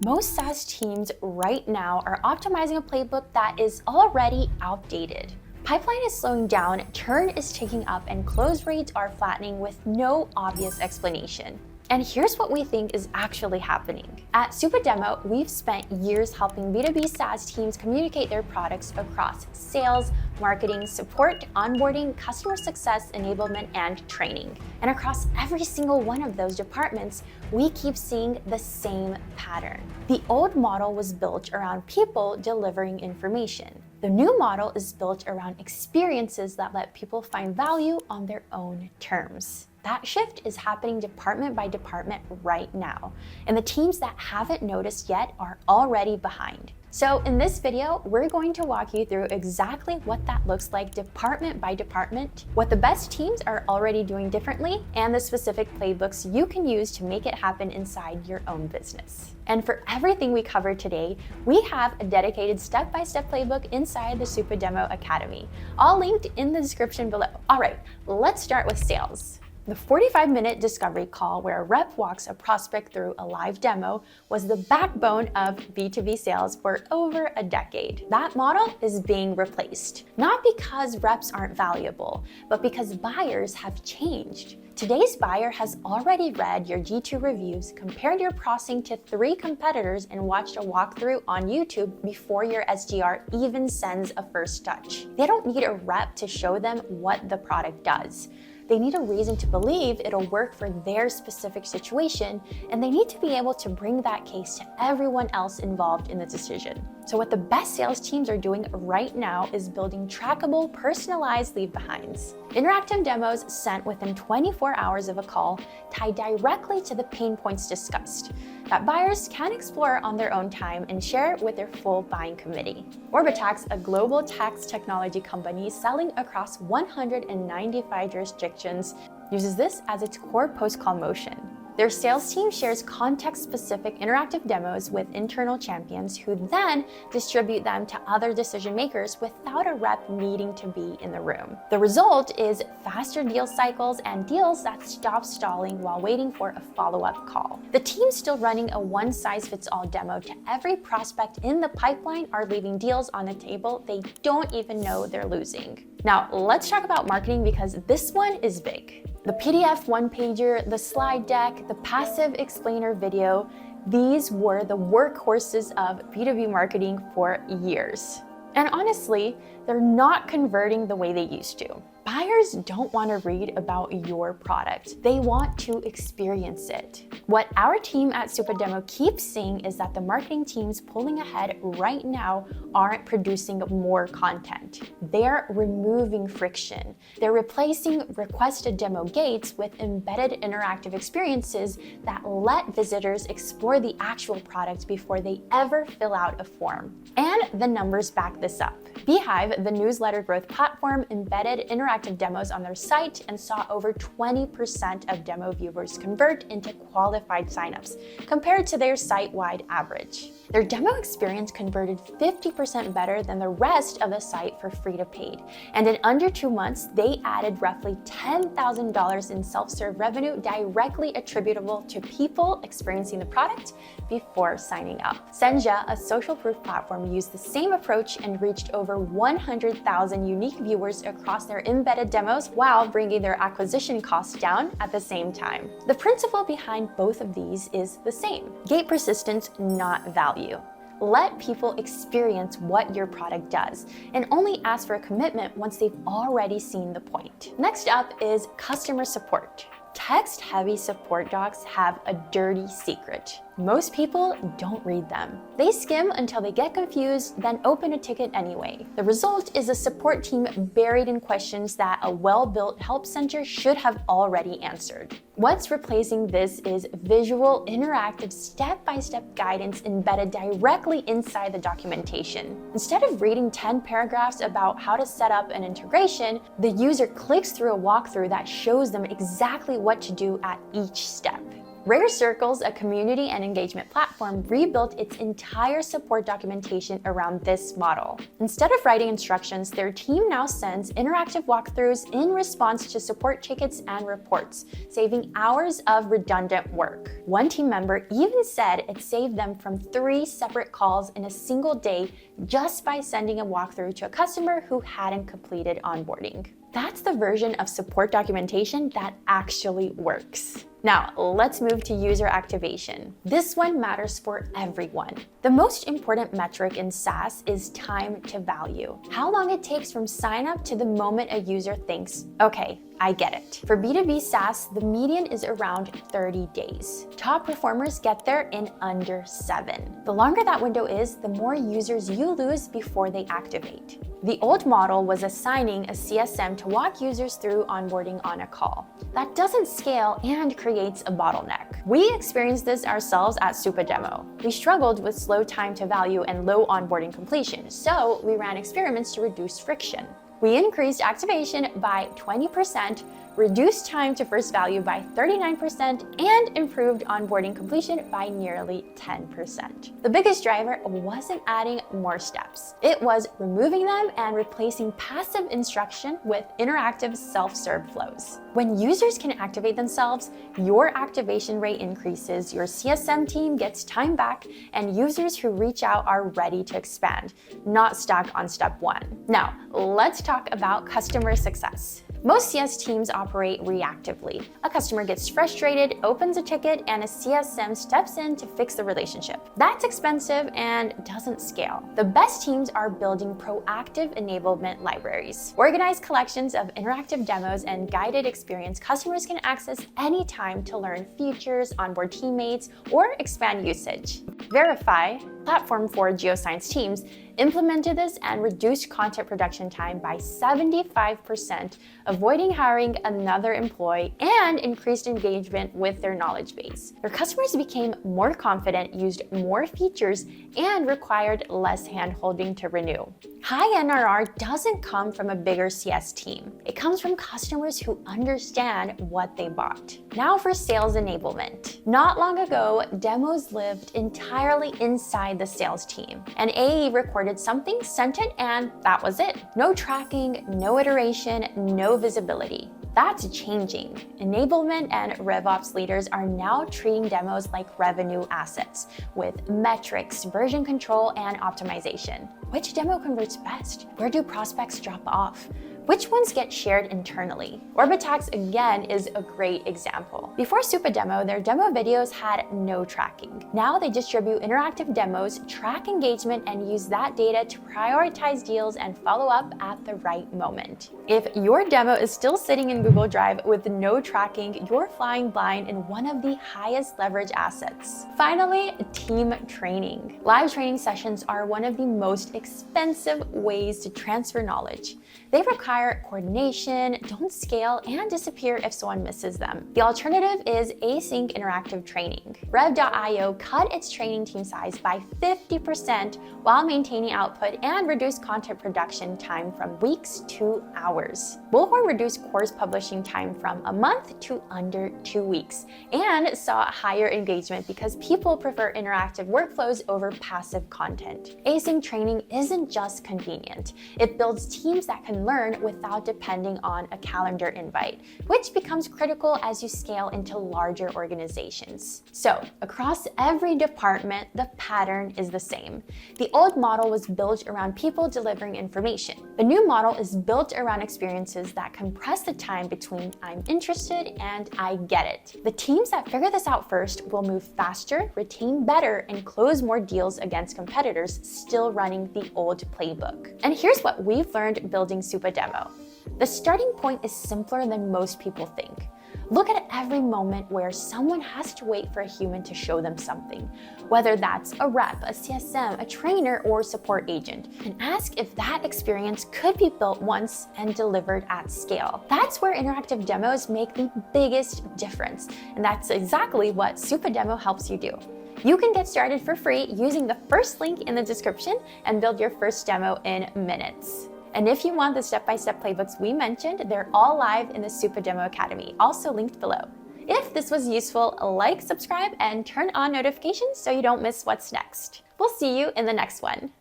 Most SaaS teams right now are optimizing a playbook that is already outdated. Pipeline is slowing down, churn is ticking up, and close rates are flattening with no obvious explanation. And here's what we think is actually happening. At Supademo, we've spent years helping B2B SaaS teams communicate their products across sales, marketing, support, onboarding, customer success, enablement, and training. And across every single one of those departments, we keep seeing the same pattern. The old model was built around people delivering information. The new model is built around experiences that let people find value on their own terms. That shift is happening department by department right now, and the teams that haven't noticed yet are already behind. So in this video, we're going to walk you through exactly what that looks like department by department, what the best teams are already doing differently, and the specific playbooks you can use to make it happen inside your own business. And for everything we covered today, we have a dedicated step-by-step playbook inside the Supademo Academy, all linked in the description below. All right, let's start with sales. The 45-minute discovery call where a rep walks a prospect through a live demo was the backbone of B2B sales for over a decade. That model is being replaced, not because reps aren't valuable, but because buyers have changed. Today's buyer has already read your G2 reviews, compared your pricing to 3 competitors, and watched a walkthrough on YouTube before your SDR even sends a first touch. They don't need a rep to show them what the product does. They need a reason to believe it'll work for their specific situation, and they need to be able to bring that case to everyone else involved in the decision. So what the best sales teams are doing right now is building trackable, personalized leave behinds. Interactive demos sent within 24 hours of a call tie directly to the pain points discussed that buyers can explore on their own time and share with their full buying committee. Orbitax, a global tax technology company selling across 195 jurisdictions, uses this as its core post-call motion. Their sales team shares context-specific interactive demos with internal champions who then distribute them to other decision makers without a rep needing to be in the room. The result is faster deal cycles and deals that stop stalling while waiting for a follow-up call. The teams still running a one-size-fits-all demo to every prospect in the pipeline are leaving deals on the table they don't even know they're losing. Now, let's talk about marketing because this one is big. The PDF one-pager, the slide deck, the passive explainer video, these were the workhorses of B2B marketing for years. And honestly, they're not converting the way they used to. Buyers don't want to read about your product. They want to experience it. What our team at Supademo keeps seeing is that the marketing teams pulling ahead right now aren't producing more content. They're removing friction. They're replacing requested demo gates with embedded interactive experiences that let visitors explore the actual product before they ever fill out a form. And the numbers back this up. Beehive, the newsletter growth platform, embedded interactive demos on their site and saw over 20% of demo viewers convert into qualified signups, compared to their site-wide average. Their demo experience converted 50% better than the rest of the site for free to paid, and in under 2 months, they added roughly $10,000 in self-serve revenue directly attributable to people experiencing the product before signing up. Senja, a social proof platform, used the same approach and reached over 100,000 unique viewers across their embedded demos while bringing their acquisition costs down at the same time. The principle behind both of these is the same. Gate persistence, not value. Let people experience what your product does and only ask for a commitment once they've already seen the point. Next up is customer support. Text-heavy support docs have a dirty secret. Most people don't read them. They skim until they get confused, then open a ticket anyway. The result is a support team buried in questions that a well-built help center should have already answered. What's replacing this is visual, interactive, step-by-step guidance embedded directly inside the documentation. Instead of reading 10 paragraphs about how to set up an integration, the user clicks through a walkthrough that shows them exactly what to do at each step. Rare Circles, a community and engagement platform, rebuilt its entire support documentation around this model. Instead of writing instructions, their team now sends interactive walkthroughs in response to support tickets and reports, saving hours of redundant work. One team member even said it saved them from 3 separate calls in a single day just by sending a walkthrough to a customer who hadn't completed onboarding. That's the version of support documentation that actually works. Now, let's move to user activation. This one matters for everyone. The most important metric in SaaS is time to value. How long it takes from sign up to the moment a user thinks, okay, I get it. For B2B SaaS, the median is around 30 days. Top performers get there in under 7. The longer that window is, the more users you lose before they activate. The old model was assigning a CSM to walk users through onboarding on a call. That doesn't scale and creates a bottleneck. We experienced this ourselves at Supademo. We struggled with slow time to value and low onboarding completion, so we ran experiments to reduce friction. We increased activation by 20%, reduced time to first value by 39%, and improved onboarding completion by nearly 10%. The biggest driver wasn't adding more steps. It was removing them and replacing passive instruction with interactive self-serve flows. When users can activate themselves, your activation rate increases, your CSM team gets time back, and users who reach out are ready to expand, not stuck on step 1. Now, let's talk about customer success. Most CS teams operate reactively. A customer gets frustrated, opens a ticket, and a CSM steps in to fix the relationship. That's expensive and doesn't scale. The best teams are building proactive enablement libraries, organized collections of interactive demos and guided experience customers can access anytime to learn features, onboard teammates, or expand usage. Verify, platform for geoscience teams, implemented this and reduced content production time by 75%, avoiding hiring another employee, and increased engagement with their knowledge base. Their customers became more confident, used more features, and required less hand-holding to renew. High NRR doesn't come from a bigger CS team. It comes from customers who understand what they bought. Now for sales enablement. Not long ago, demos lived entirely inside the sales team. An AE recorded something, sent it, and that was it. No tracking, no iteration, no visibility. That's changing. Enablement and RevOps leaders are now treating demos like revenue assets with metrics, version control, and optimization. Which demo converts best? Where do prospects drop off? Which ones get shared internally? Orbitax again is a great example. Before Supademo, their demo videos had no tracking. Now they distribute interactive demos, track engagement, and use that data to prioritize deals and follow up at the right moment. If your demo is still sitting in Google Drive with no tracking, you're flying blind in one of the highest leverage assets. Finally, team training. Live training sessions are one of the most expensive ways to transfer knowledge. They require coordination, don't scale, and disappear if someone misses them. The alternative is async interactive training. Rev.io cut its training team size by 50% while maintaining output and reduced content production time from weeks to hours. Bullhorn reduced course publishing time from a month to under 2 weeks and saw higher engagement because people prefer interactive workflows over passive content. Async training isn't just convenient. It builds teams that can learn without depending on a calendar invite, which becomes critical as you scale into larger organizations. So, across every department, the pattern is the same. The old model was built around people delivering information. The new model is built around experiences that compress the time between I'm interested and I get it. The teams that figure this out first will move faster, retain better, and close more deals against competitors still running the old playbook. And here's what we've learned building Supademo. The starting point is simpler than most people think. Look at every moment where someone has to wait for a human to show them something, whether that's a rep, a CSM, a trainer, or support agent, and ask if that experience could be built once and delivered at scale. That's where interactive demos make the biggest difference, and that's exactly what Supademo helps you do. You can get started for free using the first link in the description and build your first demo in minutes. And if you want the step-by-step playbooks we mentioned, they're all live in the Supademo Academy, also linked below. If this was useful, like, subscribe, and turn on notifications so you don't miss what's next. We'll see you in the next one.